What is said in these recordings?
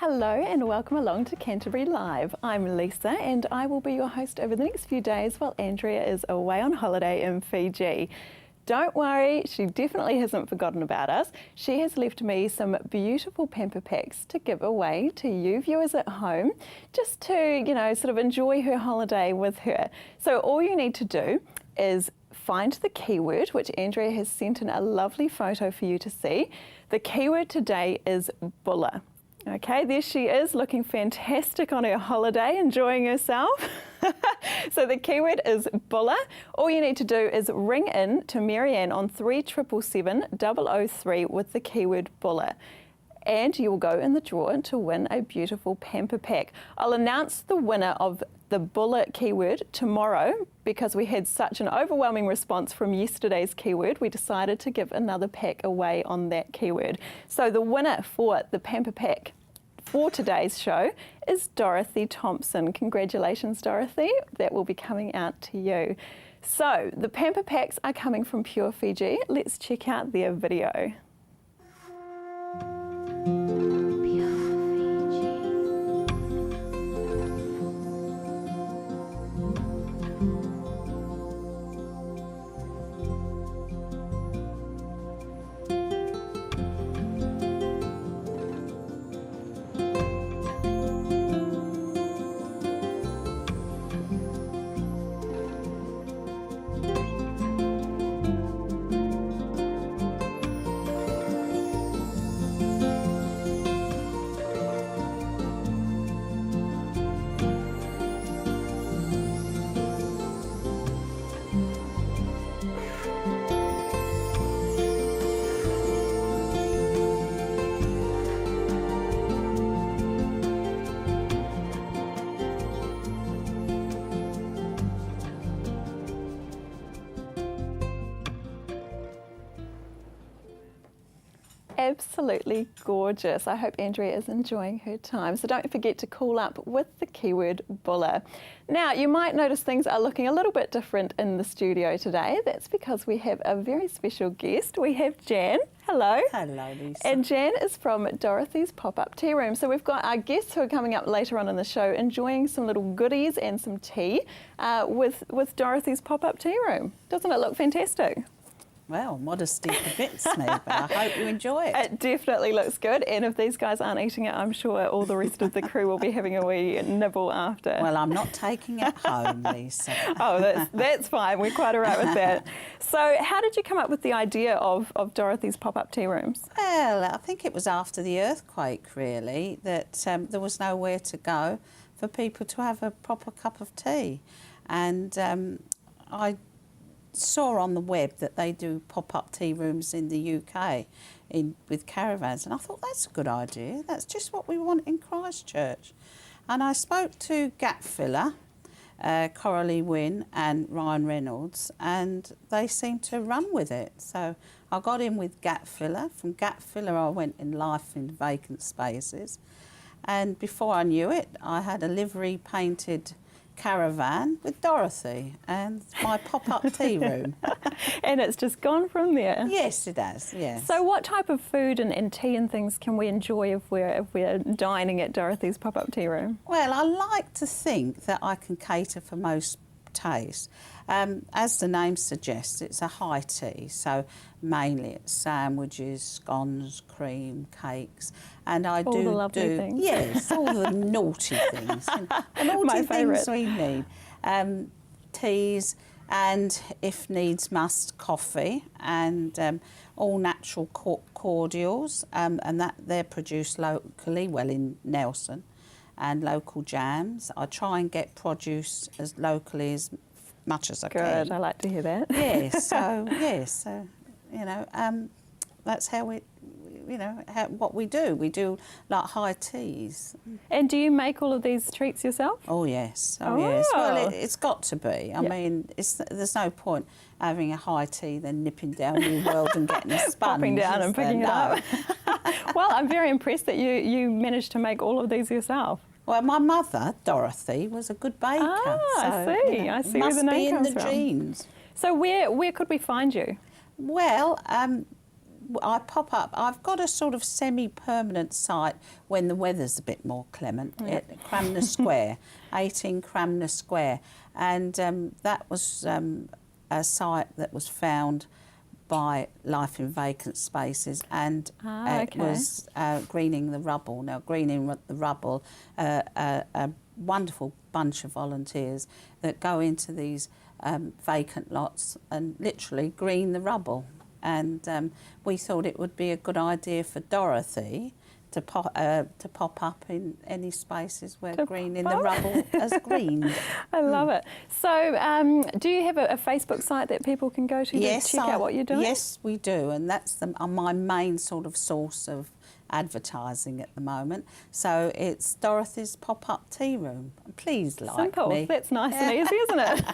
Hello and welcome along to Canterbury Live. I'm Lisa and I will be your host over the next few days while Andrea is away on holiday in Fiji. Don't worry, she definitely hasn't forgotten about us. She has left me some beautiful pamper packs to give away to you viewers at home, just to, sort of enjoy her holiday with her. So all you need to do is find the keyword, which Andrea has sent in a lovely photo for you to see. The keyword today is bulla. Okay, there she is, looking fantastic on her holiday, enjoying herself. So the keyword is bulla. All you need to do is ring in to Marianne on 3777 003 with the keyword bulla. And you will go in the draw to win a beautiful pamper pack. I'll announce the winner of the bulla keyword tomorrow because we had such an overwhelming response from yesterday's keyword. We decided to give another pack away on that keyword. So the winner for the pamper pack for today's show is Dorothy Thompson. Congratulations, Dorothy. That will be coming out to you. So the pamper packs are coming from Pure Fiji. Let's check out their video. Absolutely gorgeous. I hope Andrea is enjoying her time. So don't forget to call up with the keyword bulla. Now, you might notice things are looking a little bit different in the studio today. That's because we have a very special guest. We have Jan. Hello. Hello, Lisa. And Jan is from Dorothy's Pop-Up Tea Room. So we've got our guests who are coming up later on in the show enjoying some little goodies and some tea with Dorothy's Pop-Up Tea Room. Doesn't it look fantastic? Well, modesty forbids me, but I hope you enjoy it. It definitely looks good, and if these guys aren't eating it, I'm sure all the rest of the crew will be having a wee nibble after. Well, I'm not taking it home, Lisa. Oh, that's fine. We're quite all right with that. So how did you come up with the idea of Dorothy's Pop-Up Tea Rooms? Well, I think it was after the earthquake, really, that there was nowhere to go for people to have a proper cup of tea. And I saw on the web that they do pop-up tea rooms in the UK with caravans, and I thought that's a good idea. That's just what we want in Christchurch. And I spoke to Gap Filler, Coralie Wynne and Ryan Reynolds, and they seemed to run with it. So I got in with Gap Filler. From Gap Filler I went in Life in Vacant Spaces, and before I knew it I had a livery painted caravan with Dorothy and my pop-up tea room. And it's just gone from there. Yes, it has, yes. So what type of food and tea and things can we enjoy if we're dining at Dorothy's Pop-Up Tea Room? Well, I like to think that I can cater for most tastes. As the name suggests, it's a high tea, so mainly it's sandwiches, scones, cream, cakes, and I all do the lovely things. Yes, all the naughty things, the naughty things we need. Teas, and if needs must, coffee, and all natural cordials, and that they're produced locally, well in Nelson, and local jams. I try and get produce as locally as much as I can. Good, I like to hear that. Yes, so that's how we, what we do. We do like high teas. And do you make all of these treats yourself? Oh yes, yes. Well, it's got to be. I mean, there's no point having a high tea then nipping down New World and getting a sponge. Popping down and picking it up. Well, I'm very impressed that you managed to make all of these yourself. Well, my mother, Dorothy, was a good baker. I see. I see where the name comes from. Must be in the genes. So where could we find you? Well, I pop up. I've got a sort of semi-permanent site when the weather's a bit more clement at Cramner Square, 18 Cramner Square, and that was a site that was found by Life in Vacant Spaces, and it was greening the rubble. Now, greening the rubble, a wonderful bunch of volunteers that go into these vacant lots and literally green the rubble. And we thought it would be a good idea for Dorothy to pop up in any spaces where greening the rubble has greened. I love it. So do you have a Facebook site that people can go to check out what you're doing? Yes, we do, and that's my main sort of source of advertising at the moment. So it's Dorothy's Pop-Up Tea Room. Please like Simple. me. That's nice and easy, isn't it?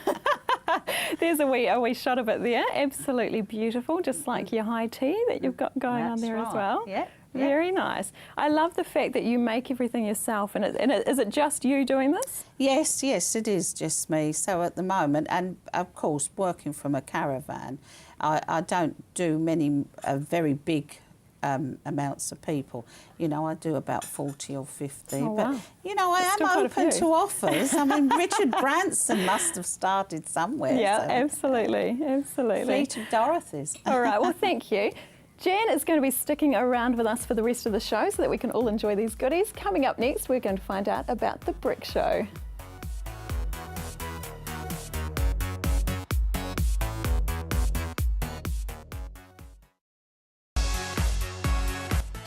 There's a wee shot of it there. Absolutely beautiful, just like your high tea that you've got going on there as well. Yeah. Very nice. I love the fact that you make everything yourself. And is it just you doing this? Yes, it is just me. So at the moment, and of course, working from a caravan, I don't do many very big amounts of people. You know, I do about 40 or 50. Oh, but, wow. you know, I am open to offers. I mean, Richard Branson must have started somewhere. Yeah, so. Absolutely. Fleet of Dorothy's. All right, well, thank you. Jan is going to be sticking around with us for the rest of the show so that we can all enjoy these goodies. Coming up next, we're going to find out about the Brick Show.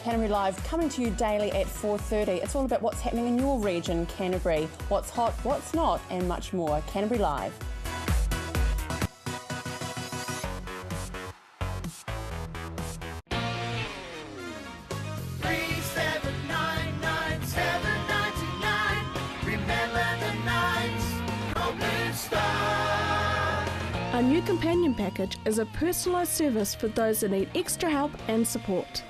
Canterbury Live coming to you daily at 4:30. It's all about what's happening in your region, Canterbury, what's hot, what's not, and much more. Canterbury Live. Our new companion package is a personalised service for those that need extra help and support.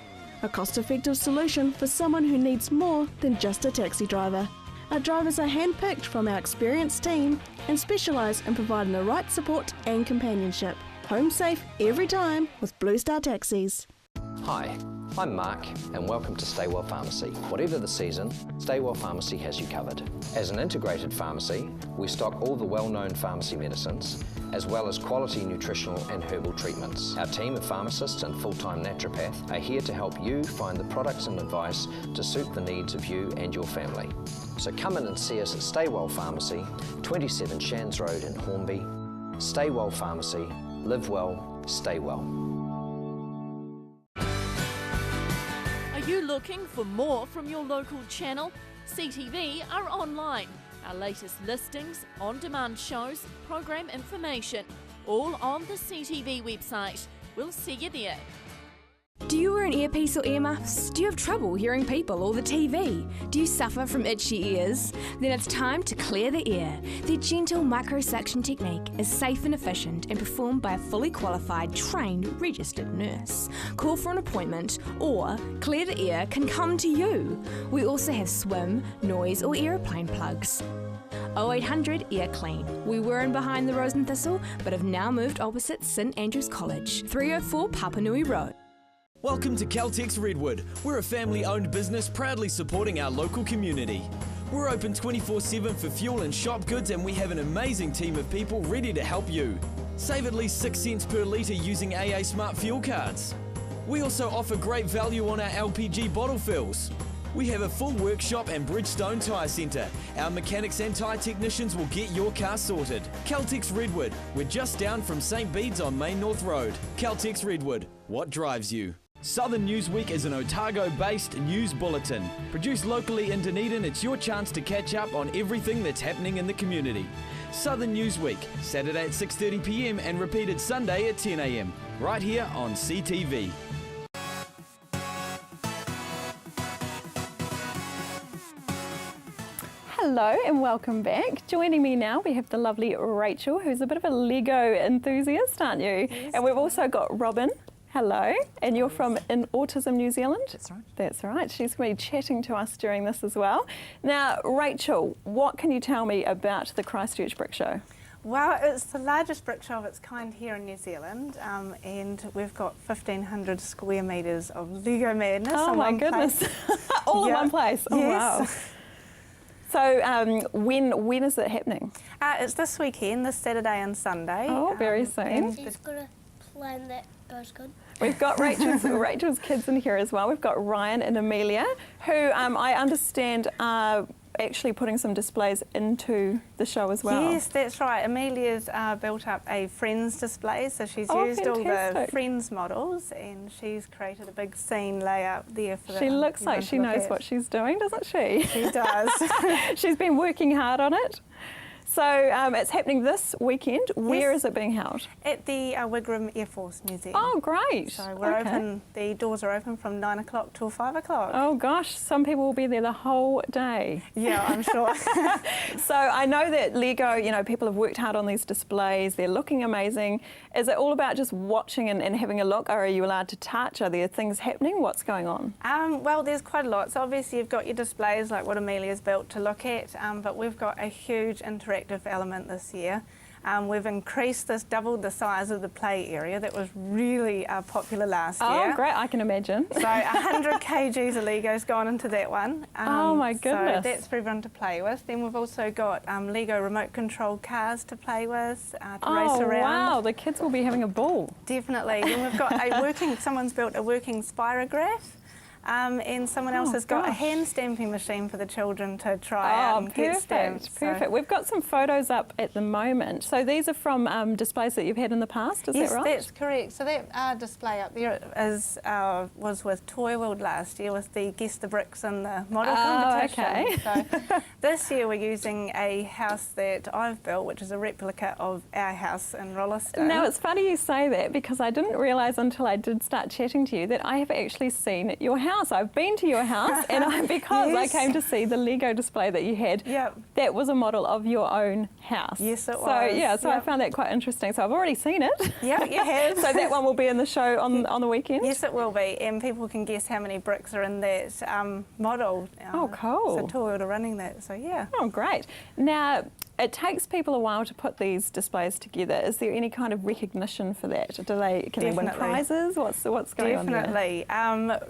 A cost-effective solution for someone who needs more than just a taxi driver. Our drivers are handpicked from our experienced team and specialise in providing the right support and companionship. Home safe every time with Blue Star Taxis. Hi, I'm Mark and welcome to Staywell Pharmacy. Whatever the season, Staywell Pharmacy has you covered. As an integrated pharmacy, we stock all the well-known pharmacy medicines, as well as quality nutritional and herbal treatments. Our team of pharmacists and full-time naturopath are here to help you find the products and advice to suit the needs of you and your family. So come in and see us at Staywell Pharmacy, 27 Shands Road in Hornby. Staywell Pharmacy, live well, stay well. Are you looking for more from your local channel? CTV are online. Our latest listings, on-demand shows, program information, all on the CTV website. We'll see you there. Do you wear an earpiece or earmuffs? Do you have trouble hearing people or the TV? Do you suffer from itchy ears? Then it's time to clear the ear. Their gentle microsuction technique is safe and efficient and performed by a fully qualified, trained, registered nurse. Call for an appointment or Clear the Ear can come to you. We also have swim, noise or aeroplane plugs. 0800 Ear Clean. We were in behind the Rose and Thistle but have now moved opposite St Andrews College, 304 Papanui Road. Welcome to Caltex Redwood. We're a family-owned business proudly supporting our local community. We're open 24/7 for fuel and shop goods, and we have an amazing team of people ready to help you. Save at least 6 cents per litre using AA Smart Fuel cards. We also offer great value on our LPG bottle fills. We have a full workshop and Bridgestone Tyre Centre. Our mechanics and tyre technicians will get your car sorted. Caltex Redwood. We're just down from St Bede's on Main North Road. Caltex Redwood. What drives you? Southern News Week is an Otago-based news bulletin. Produced locally in Dunedin, it's your chance to catch up on everything that's happening in the community. Southern News Week, Saturday at 6:30 p.m. and repeated Sunday at 10 a.m. right here on CTV. Hello and welcome back. Joining me now, we have the lovely Rachel, who's a bit of a Lego enthusiast, aren't you? Yes. And we've also got Robin. Hello, and you're from Autism New Zealand? That's right. That's right. She's going to be chatting to us during this as well. Now, Rachel, what can you tell me about the Christchurch Brick Show? Well, it's the largest brick show of its kind here in New Zealand, and we've got 1,500 square metres of Lego madness. Oh my goodness! All in one place. Oh wow! So when is it happening? It's this weekend, this Saturday and Sunday. Oh, very soon. She's got a plan that goes good. We've got Rachel's kids in here as well. We've got Ryan and Amelia, who I understand are actually putting some displays into the show as well. Yes, that's right. Amelia's built up a Friends display, so she's used all the Friends models, and she's created a big scene layout there for She looks like she knows what she's doing, doesn't she? She does. She's been working hard on it. So it's happening this weekend. Where is it being held? At the Wigram Air Force Museum. Oh, great. So we're open, the doors are open from 9 o'clock till 5 o'clock. Oh gosh, some people will be there the whole day. Yeah, I'm sure. So I know that Lego, you know, people have worked hard on these displays. They're looking amazing. Is it all about just watching and having a look, or are you allowed to touch? Are there things happening? What's going on? Well, there's quite a lot. So obviously you've got your displays like what Amelia's built to look at, but we've got a huge interactive element this year. We've increased this, doubled the size of the play area that was really popular last year. Oh, great, I can imagine. So 100 kgs of Lego's gone into that one. Oh my goodness. So that's for everyone to play with. Then we've also got Lego remote control cars to play with, to race around. Wow, the kids will be having a ball. Definitely. Then we've got someone's built a working spirograph. And someone else has got a hand stamping machine for the children to try out and get stamped. Perfect. We've got some photos up at the moment. So these are from displays that you've had in the past, is that right? Yes, that's correct. So that display up there was with Toy World last year with the Guess the Bricks and the model competition. Okay. So this year we're using a house that I've built, which is a replica of our house in Rolleston. Now, it's funny you say that because I didn't realise until I did start chatting to you that I have actually seen your house. I've been to your house and because I came to see the Lego display that you had, that was a model of your own house. Yes, it was. So, yeah, I found that quite interesting. So I've already seen it. Yeah, you have. So that one will be in the show on the weekend? Yes, it will be. And people can guess how many bricks are in that model. Oh, cool. So Toy World are running that, so yeah. Oh, great. Now, it takes people a while to put these displays together. Is there any kind of recognition for that? Can they win prizes? What's going on there? Definitely.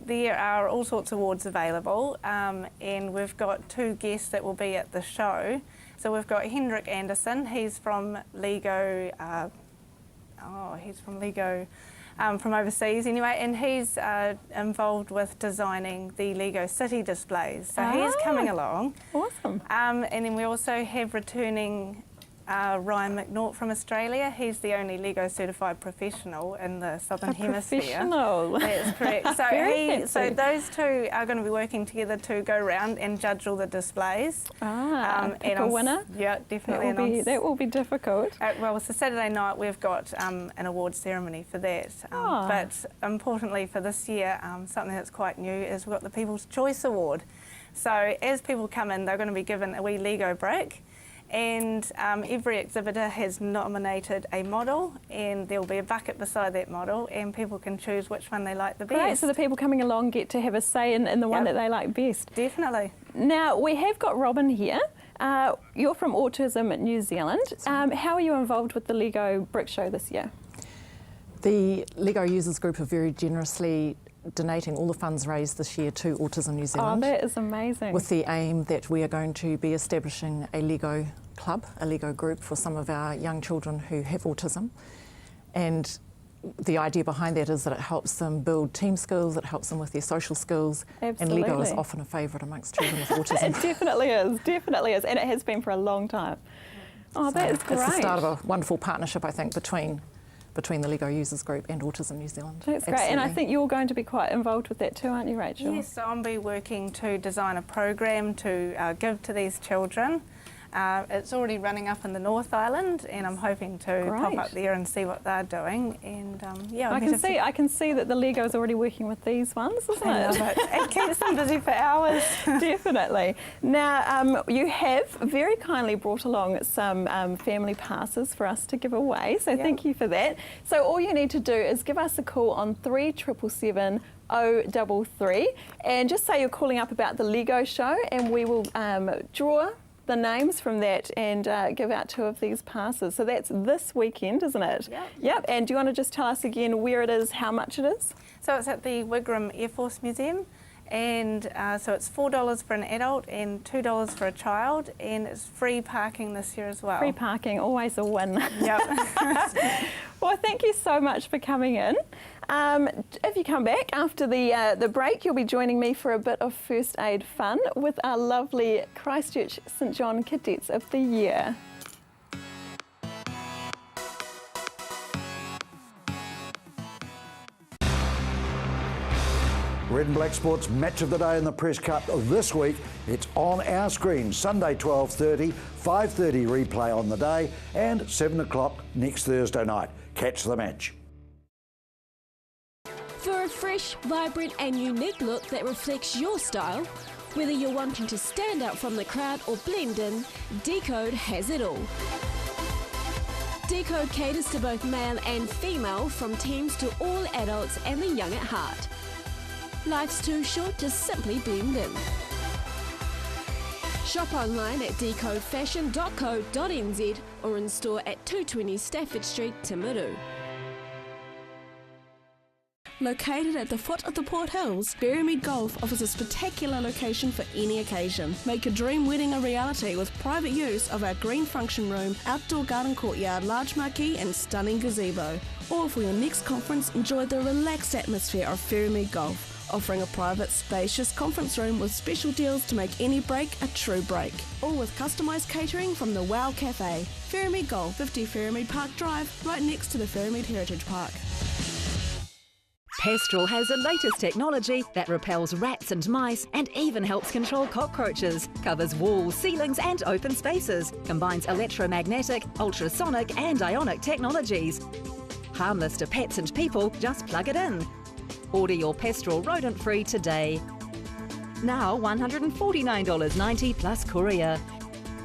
There are all sorts of awards available, and we've got two guests that will be at the show. So we've got Hendrik Anderson. He's from Lego. From overseas anyway, and he's involved with designing the Lego City displays. So he's coming along. Awesome. And then we also have returning Ryan McNaught from Australia. He's the only Lego certified professional in the Southern Hemisphere. Professional. That's correct. So those two are going to be working together to go around and judge all the displays. Pick a winner? Yeah, definitely. That will be difficult. Well, it's a Saturday night. We've got an award ceremony for that. But importantly for this year, something that's quite new is we've got the People's Choice Award. So as people come in, they're going to be given a wee Lego brick. And every exhibitor has nominated a model, and there will be a bucket beside that model, and people can choose which one they like the best. Great, so the people coming along get to have a say in the one that they like best. Definitely. Now, we have got Robin here. You're from Autism New Zealand. How are you involved with the Lego Brick Show this year? The Lego Users Group are very generously donating all the funds raised this year to Autism New Zealand. Oh, that is amazing. With the aim that we are going to be establishing a Lego club, a Lego group for some of our young children who have autism. And the idea behind that is that it helps them build team skills, it helps them with their social skills. Absolutely. And Lego is often a favourite amongst children with autism. It definitely is, and it has been for a long time. Oh, so that is great. It's the start of a wonderful partnership, I think, between the Lego Users Group and Autism New Zealand. That's great, and I think you're going to be quite involved with that too, aren't you, Rachel? Yes, so I'll be working to design a program to give to these children. It's already running up in the North Island, and I'm hoping to pop up there and see what they're doing. And I can see that the Lego is already working with these ones, isn't it? It keeps them busy for hours. Definitely. Now, you have very kindly brought along some family passes for us to give away, so thank you for that. So all you need to do is give us a call on 3777 033 and just say you're calling up about the Lego show, and we will draw the names from that and give out 2 of these passes. So that's this weekend, isn't it? Yep. And do you want to just tell us again where it is, how much it is? So it's at the Wigram Air Force Museum, and so it's $4 for an adult and $2 for a child, and it's free parking this year as well. Free parking, always a win. Yep. Well, thank you so much for coming in. If you come back after the break, you'll be joining me for a bit of first aid fun with our lovely Christchurch St John Cadets of the Year. Red and Black Sports match of the day in the Press Cup this week. It's on our screen, Sunday 12:30, 5:30 replay on the day, and 7 o'clock next Thursday night. Catch the match. For a fresh, vibrant and unique look that reflects your style, whether you're wanting to stand out from the crowd or blend in, Decode has it all. Decode caters to both male and female, from teens to all adults and the young at heart. Life's too short to simply blend in. Shop online at decodefashion.co.nz or in store at 220 Stafford Street, Timaru. Located at the foot of the Port Hills, Berrymead Golf offers a spectacular location for any occasion. Make a dream wedding a reality with private use of our green function room, outdoor garden courtyard, large marquee and stunning gazebo. Or for your next conference, enjoy the relaxed atmosphere of Berrymead Golf, offering a private, spacious conference room with special deals to make any break a true break. All with customised catering from the Wow Cafe. Ferrymead Golf, 50 Ferrymead Park Drive, right next to the Ferrymead Heritage Park. Pestral has the latest technology that repels rats and mice and even helps control cockroaches. Covers walls, ceilings and open spaces. Combines electromagnetic, ultrasonic and ionic technologies. Harmless to pets and people, just plug it in. Order your Pestral rodent-free today. Now $149.90 plus courier.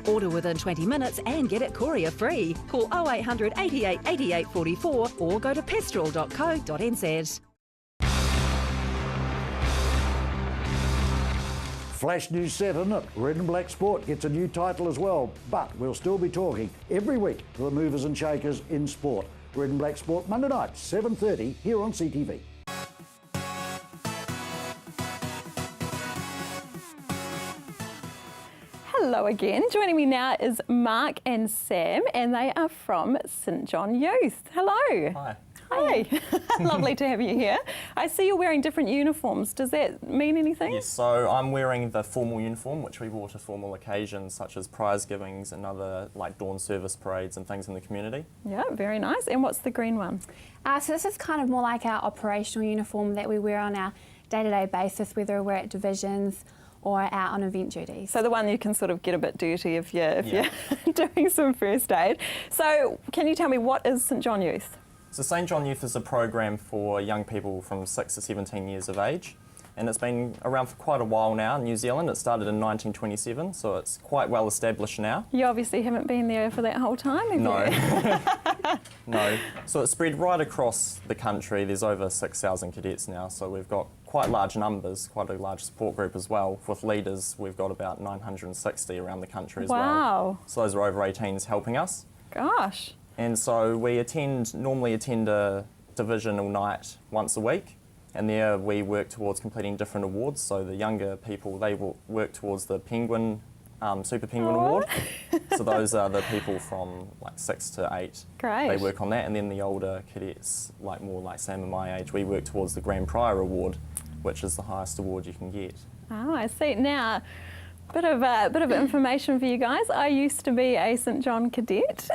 Order within 20 minutes and get it courier free. Call 0800 88 88 44 or go to pestral.co.nz. Flash news set, isn't it? Red and Black Sport gets a new title as well, but we'll still be talking every week to the movers and shakers in sport. Red and Black Sport, Monday nights, 7:30 here on CTV. Hello again. Joining me now is Mark and Sam, and they are from St John Youth. Hello. Hi. Hi. Lovely to have you here. I see you're wearing different uniforms. Does that mean anything? Yes, so I'm wearing the formal uniform, which we wore to formal occasions such as prize givings and other like dawn service parades and things in the community. Yeah, very nice. And what's the green one? So this is kind of more like our operational uniform that we wear on our day-to-day basis, whether we're at divisions or out on event duties. So the one you can sort of get a bit dirty if you're doing some first aid. So can you tell me, what is St John Youth? So St John Youth is a program for young people from 6 to 17 years of age, and it's been around for quite a while now in New Zealand. It started in 1927, so it's quite well established now. You obviously haven't been there for that whole time, have you? No. So it's spread right across the country. There's over 6,000 cadets now, so we've got quite large numbers, quite a large support group as well. With leaders, we've got about 960 around the country as well. Wow. So those are over 18s helping us. Gosh. And so we normally attend a divisional night once a week, and there we work towards completing different awards. So the younger people, they will work towards the Penguin, Super Penguin Award. So those are the people from like 6 to 8. Great. They work on that, and then the older cadets, like more like Sam and my age, we work towards the Grand Prior Award, which is the highest award you can get. Oh, I see. Now, bit of information for you guys. I used to be a St John cadet,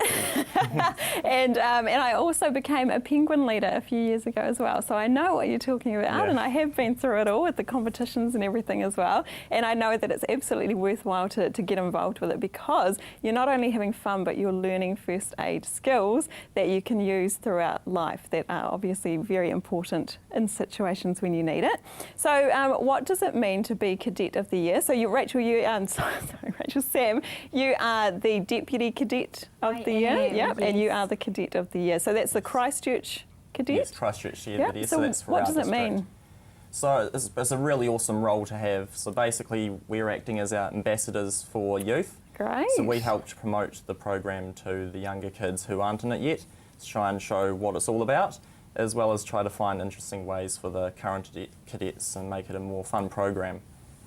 and I also became a penguin leader a few years ago as well. So I know what you're talking about, and I have been through it all with the competitions and everything as well. And I know that it's absolutely worthwhile to get involved with it, because you're not only having fun, but you're learning first aid skills that you can use throughout life that are obviously very important in situations when you need it. So what does it mean to be Cadet of the Year? So Sam, you are the Deputy Cadet of the Year, and you are the Cadet of the Year. So that's the Christchurch Cadet? Yes, Christchurch, yeah. So that's for what our does it district. mean? So it's a really awesome role to have. So basically we're acting as our ambassadors for youth, Great. So we helped promote the program to the younger kids who aren't in it yet, to try and show what it's all about, as well as try to find interesting ways for the current cadets and make it a more fun program.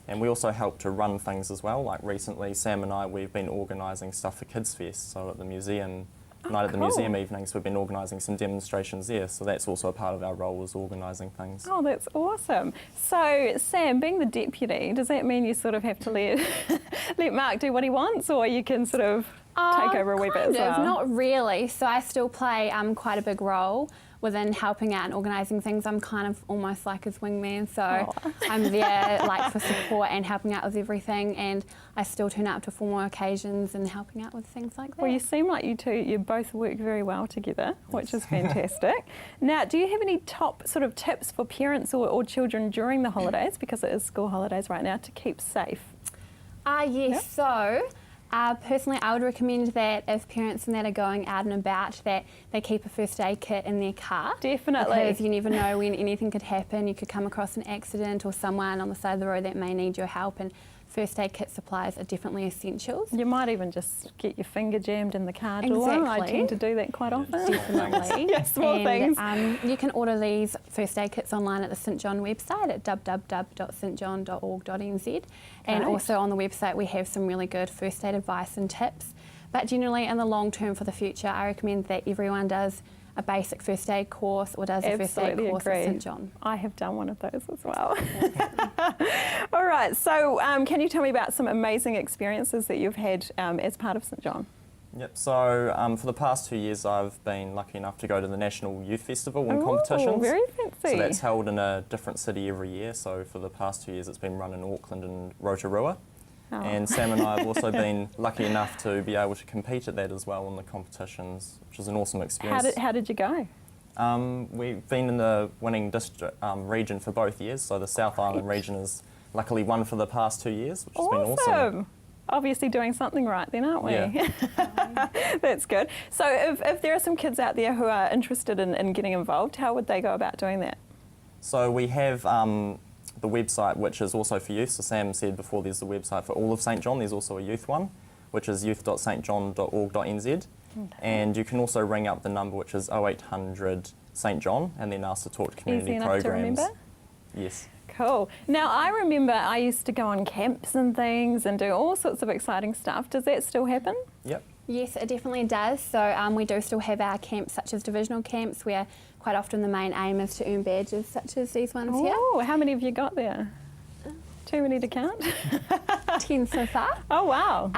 And we also help to run things as well, like recently Sam and I, we've been organising stuff for Kids Fest, so at the museum, at the museum evenings, we've been organising some demonstrations there, so that's also a part of our role, is organising things. Oh, that's awesome. So, Sam, being the deputy, does that mean you sort of have to let Mark do what he wants, or you can sort of take over a wee bit as well? Not really. So I still play quite a big role within helping out and organising things. I'm kind of almost like his wingman, so I'm there like for support and helping out with everything, and I still turn up to formal occasions and helping out with things like that. Well, you seem like you both work very well together, which is fantastic. Now, do you have any top sort of tips for parents or children during the holidays, because it is school holidays right now, to keep safe? Yes, Yep. so personally I would recommend that if parents and that are going out and about, that they keep a first aid kit in their car. Definitely. Because you never know when anything could happen. You could come across an accident or someone on the side of the road that may need your help, and first aid kit supplies are definitely essentials. You might even just get your finger jammed in the car door. I tend to do that quite often. Definitely. Yeah, small things. You can order these first aid kits online at the St John website at www.stjohn.org.nz, and Great. also on the website we have some really good first aid advice and tips. But generally in the long term for the future, I recommend that everyone does a basic first aid course or does a first aid course at St John. I have done one of those as well. All right, so can you tell me about some amazing experiences that you've had as part of St John? Yep, so for the past 2 years I've been lucky enough to go to the National Youth Festival and competitions. Very fancy. So that's held in a different city every year, so for the past 2 years it's been run in Auckland and Rotorua. Oh. And Sam and I have also been lucky enough to be able to compete at that as well in the competitions, which is an awesome experience. How did you go? We've been in the winning district region for both years, so the South Island region has luckily won for the past 2 years, which has been awesome. Obviously doing something right then, aren't we? Yeah. That's good. So if there are some kids out there who are interested in getting involved, how would they go about doing that? So we have the website, which is also for youth. So Sam said before, there's the website for all of St John. There's also a youth one, which is youth.stjohn.org.nz. And you can also ring up the number, which is 0800 St John, and then ask to talk to community Easy enough programs. to remember? Yes. Cool. Now, I remember I used to go on camps and things and do all sorts of exciting stuff. Does that still happen? Yep. Yes, it definitely does. So we do still have our camps, such as divisional camps, where quite often the main aim is to earn badges, such as these ones here. Oh, how many have you got there? Too many to count? 10 so far. Oh, wow.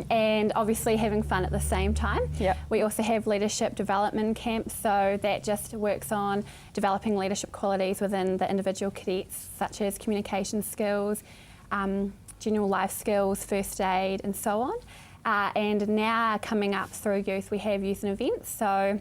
And obviously having fun at the same time. Yep. We also have leadership development camps, so that just works on developing leadership qualities within the individual cadets, such as communication skills, general life skills, first aid, and so on. And now coming up through youth, we have youth and events. So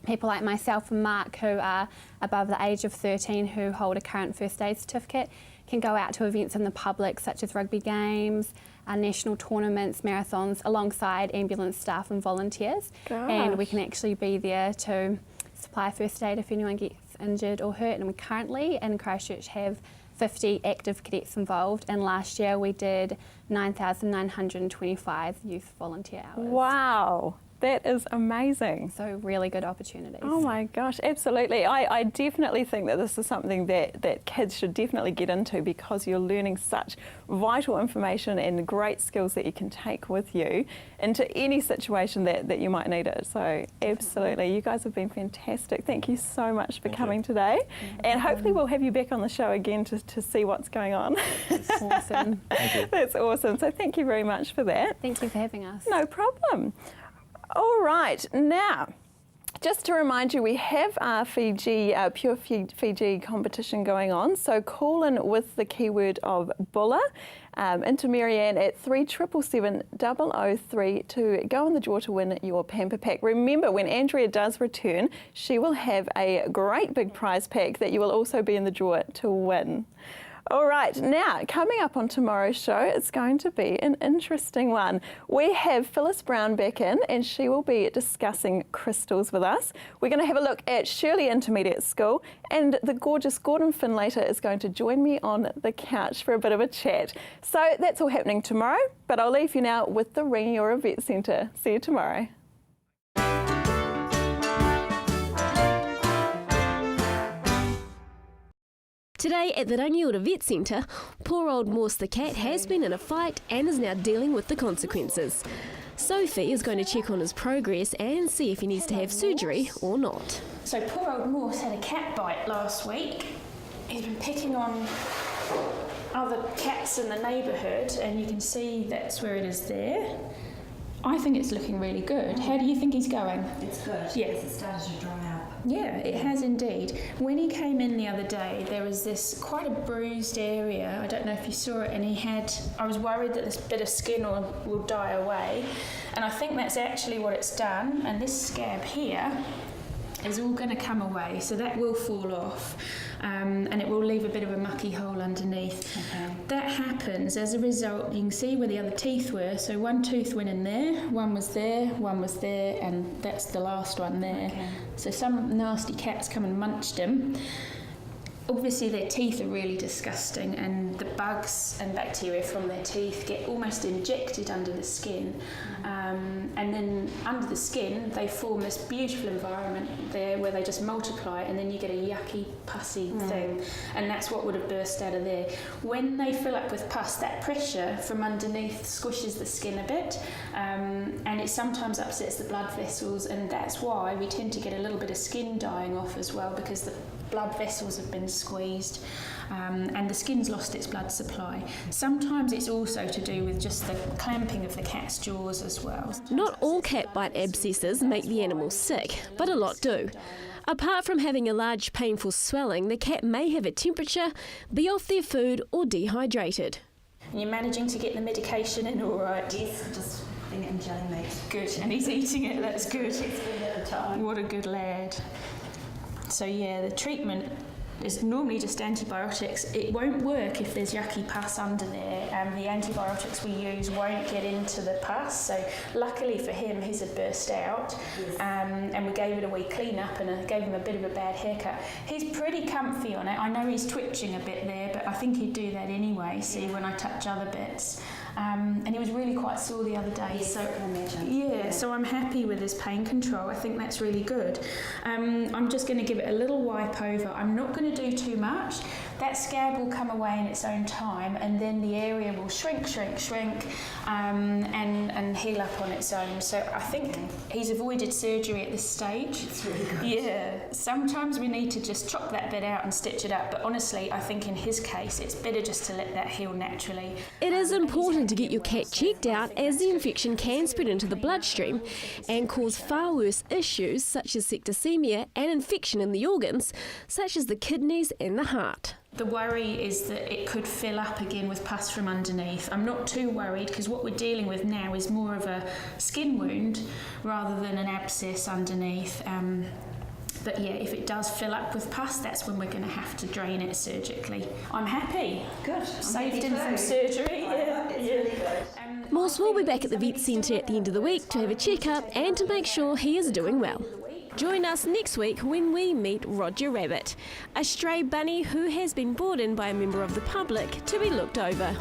people like myself and Mark, who are above the age of 13, who hold a current first aid certificate, can go out to events in the public, such as rugby games, national tournaments, marathons, alongside ambulance staff and volunteers. And we can actually be there to supply first aid if anyone gets injured or hurt. And we currently in Christchurch have 50 active cadets involved, and last year we did 9,925 youth volunteer hours. Wow. That is amazing. So really good opportunities. Oh my gosh, absolutely. I definitely think that this is something that kids should definitely get into, because you're learning such vital information and great skills that you can take with you into any situation that you might need it. So absolutely, you guys have been fantastic. Thank you so much for coming today. And hopefully we'll have you back on the show again to see what's going on. Awesome. Thank you. That's awesome. So thank you very much for that. Thank you for having us. No problem. All right, now, just to remind you, we have our Pure Fiji competition going on, so call in with the keyword of Bulla into Marianne at 3777 003 to go in the draw to win your Pamper Pack. Remember, when Andrea does return, she will have a great big prize pack that you will also be in the draw to win. All right, now coming up on tomorrow's show, it's going to be an interesting one. We have Phyllis Brown back in and she will be discussing crystals with us. We're going to have a look at Shirley Intermediate School, and the gorgeous Gordon Finlater is going to join me on the couch for a bit of a chat. So that's all happening tomorrow, but I'll leave you now with the Rangiora Vet Centre. See you tomorrow. Today at the Rangiora Vet Centre, poor old Morse the cat has been in a fight and is now dealing with the consequences. Sophie is going to check on his progress and see if he needs to have surgery or not. So poor old Morse had a cat bite last week. He's been picking on other cats in the neighbourhood, and you can see that's where it is there. I think it's looking really good. How do you think he's going? It's good. Yeah. It started to dry out. Yeah, it has indeed. When he came in the other day, there was this quite a bruised area. I don't know if you saw it, and I was worried that this bit of skin will die away. And I think that's actually what it's done. And this scab here is all going to come away, so that will fall off. And it will leave a bit of a mucky hole underneath. Okay. That happens as a result. You can see where the other teeth were. So one tooth went in there, one was there, and that's the last one there. Okay. So some nasty cat's come and munched him. Obviously their teeth are really disgusting, and the bugs and bacteria from their teeth get almost injected under the skin. And then under the skin they form this beautiful environment there where they just multiply, and then you get a yucky pussy thing, and that's what would have burst out of there. When they fill up with pus, that pressure from underneath squishes the skin a bit, and it sometimes upsets the blood vessels, and that's why we tend to get a little bit of skin dying off as well, because the blood vessels have been squeezed, and the skin's lost its blood supply. Sometimes it's also to do with just the clamping of the cat's jaws as well. Not all cat bite abscesses make the animal sick, but a lot do. Apart from having a large painful swelling, the cat may have a temperature, be off their food or dehydrated. And you're managing to get the medication in all right? Yes, just putting it in jelly meat. Good, and he's eating it, that's good. 6 food at a time. What a good lad. So yeah, the treatment is normally just antibiotics. It won't work if there's yucky pus under there. The antibiotics we use won't get into the pus. So luckily for him, his had burst out, and we gave it a wee clean up and gave him a bit of a bad haircut. He's pretty comfy on it. I know he's twitching a bit there, but I think he'd do that anyway. See, when I touch other bits. And he was really quite sore the other day. Yes, so I can imagine. Yeah, so I'm happy with his pain control. I think that's really good. I'm just going to give it a little wipe over. I'm not going to do too much. That scab will come away in its own time, and then the area will shrink, and heal up on its own. So I think he's avoided surgery at this stage. It's really good. Yeah, sometimes we need to just chop that bit out and stitch it up, but honestly, I think in his case, it's better just to let that heal naturally. It is important to get your cat checked out, as the infection can spread into the bloodstream and cause far worse issues such as septicemia and infection in the organs, such as the kidneys and the heart. The worry is that it could fill up again with pus from underneath. I'm not too worried, because what we're dealing with now is more of a skin wound rather than an abscess underneath. But yeah, if it does fill up with pus, that's when we're going to have to drain it surgically. I'm happy. Good. Saved him from surgery. Yeah. It's really good. Morse will be back at the vet centre at the end of the week to have a check-up and to make sure he is doing well. Join us next week when we meet Roger Rabbit, a stray bunny who has been brought in by a member of the public to be looked over.